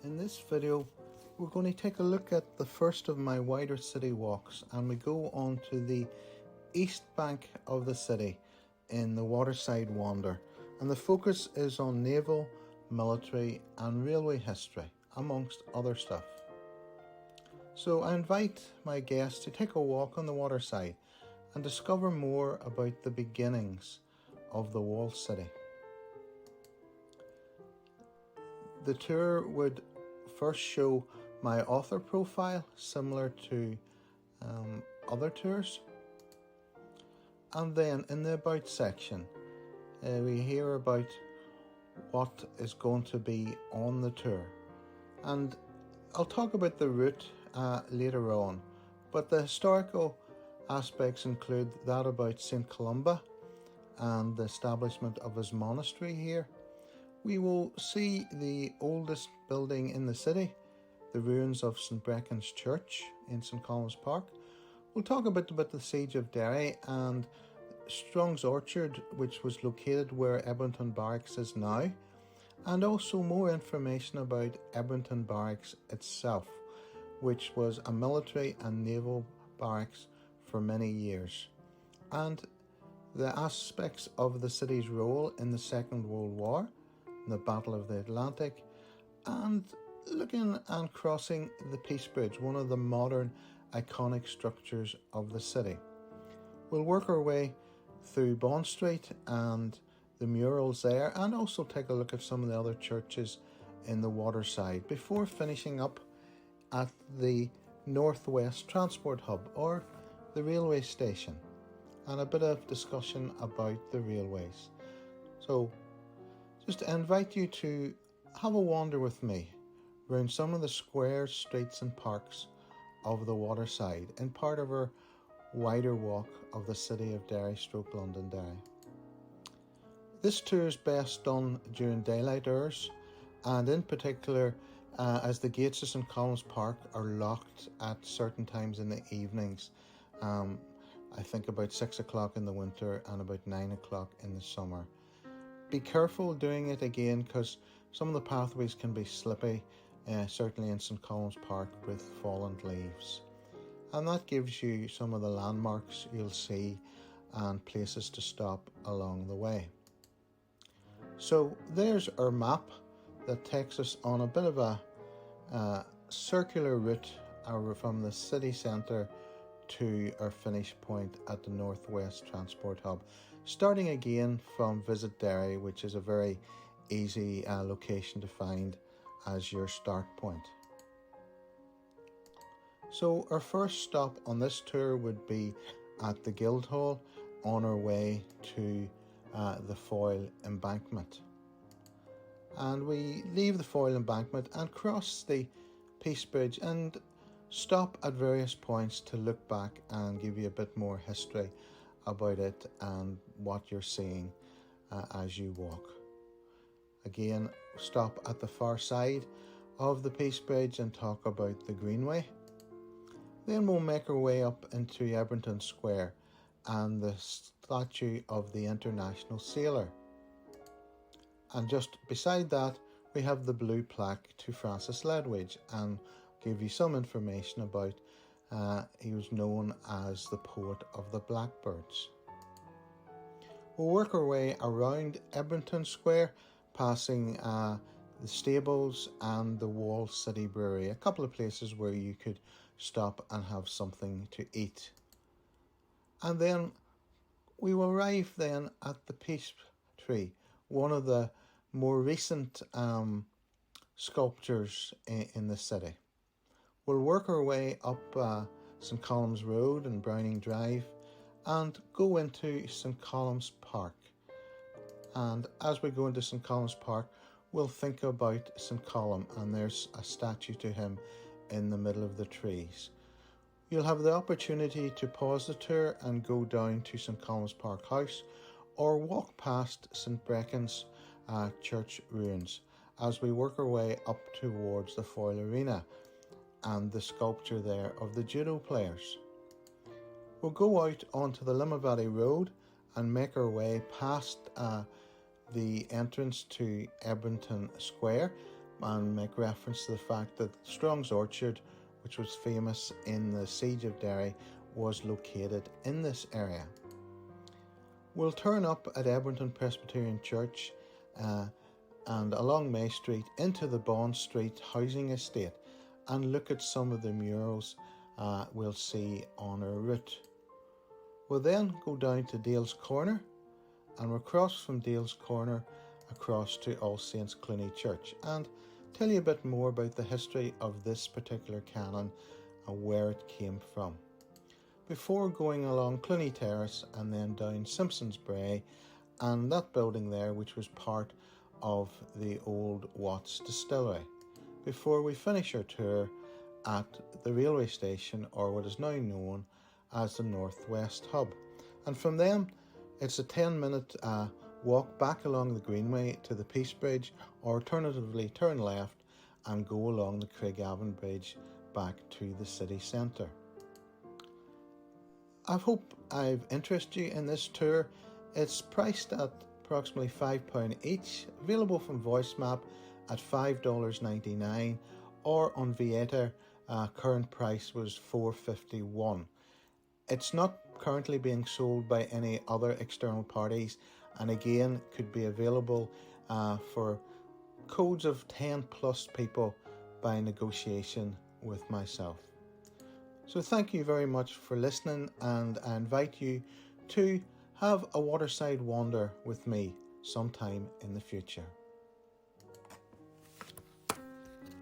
In this video, we're going to take a look at the first of my wider city walks, and we go on to the east bank of the city in the Waterside Wander, and the focus is on naval, military and railway history, amongst other stuff. So I invite my guests to take a walk on the waterside and discover more about the beginnings of the walled city. The tour would first show my author profile, similar to other tours, and then in the about section we hear about what is going to be on the tour, and I'll talk about the route later on, but the historical aspects include that about St. Columba and the establishment of his monastery here. We will see the oldest building in the city, the ruins of St. Breccan's Church in St. Columba's Park. We'll talk a bit about the siege of Derry and Strong's Orchard, which was located where Ebrington Barracks is now, and also more information about Ebrington Barracks itself, which was a military and naval barracks for many years, and the aspects of the city's role in the Second World War, the Battle of the Atlantic, and looking and crossing the Peace Bridge, one of the modern iconic structures of the city. We'll work our way through Bond Street and the murals there, and also take a look at some of the other churches in the waterside before finishing up at the Northwest Transport Hub, or the railway station, and a bit of discussion about the railways. So just to invite you to have a wander with me around some of the squares, streets and parks of the waterside in part of our wider walk of the city of Derry / Londonderry. This tour is best done during daylight hours, and in particular as the gates of St. Columba's Park are locked at certain times in the evenings. I think about 6 o'clock in the winter and about 9 o'clock in the summer. Be careful doing it again, because some of the pathways can be slippy, certainly in St. Columba's Park with fallen leaves. And that gives you some of the landmarks you'll see and places to stop along the way. So there's our map that takes us on a bit of a circular route from the city centre to our finish point at the Northwest Transport Hub, starting again from Visit Derry, which is a very easy location to find as your start point. So our first stop on this tour would be at the Guildhall on our way to the Foyle Embankment. And we leave the Foyle Embankment and cross the Peace Bridge and stop at various points to look back and give you a bit more history about it and what you're seeing as you walk. Again, stop at the far side of the Peace Bridge and talk about the Greenway. Then we'll make our way up into Ebrington Square and the statue of the International Sailor. And just beside that, we have the blue plaque to Francis Ledwidge, and give you some information about he was known as the poet of the blackbirds. We'll work our way around Ebrington Square, passing the stables and the Walled City Brewery, a couple of places where you could stop and have something to eat. And then we will arrive then at the Peace Tree, one of the more recent sculptures in the city. We'll work our way up St. Columba's Road and Browning Drive and go into St. Columba's Park. And as we go into St. Columba's Park, we'll think about St. Columba, and there's a statue to him in the middle of the trees. You'll have the opportunity to pause the tour and go down to St. Columba's Park House, or walk past St. Breccan's Church ruins as we work our way up towards the Foyle Arena and the sculpture there of the judo players. We'll go out onto the Limavady Road and make our way past the entrance to Ebrington Square, and make reference to the fact that Strong's Orchard, which was famous in the Siege of Derry, was located in this area. We'll turn up at Ebrington Presbyterian Church and along May Street into the Bond Street housing estate and look at some of the murals we'll see on our route. We'll then go down to Dale's Corner, and we'll cross from Dale's Corner across to All Saints Cluny Church and tell you a bit more about the history of this particular canon and where it came from, before going along Cluny Terrace and then down Simpson's Brae and that building there, which was part of the old Watts distillery, before we finish our tour at the railway station, or what is now known as the Northwest Hub. And from them, it's a 10-minute walk back along the Greenway to the Peace Bridge, or alternatively turn left and go along the Craigavon Bridge back to the city centre. I hope I've interested you in this tour. It's priced at approximately £5 each, available from VoiceMap at $5.99, or on Vieta, current price was $4.51. It's not currently being sold by any other external parties, and again could be available for codes of 10 plus people by negotiation with myself. So thank you very much for listening, and I invite you to have a Waterside Wander with me sometime in the future.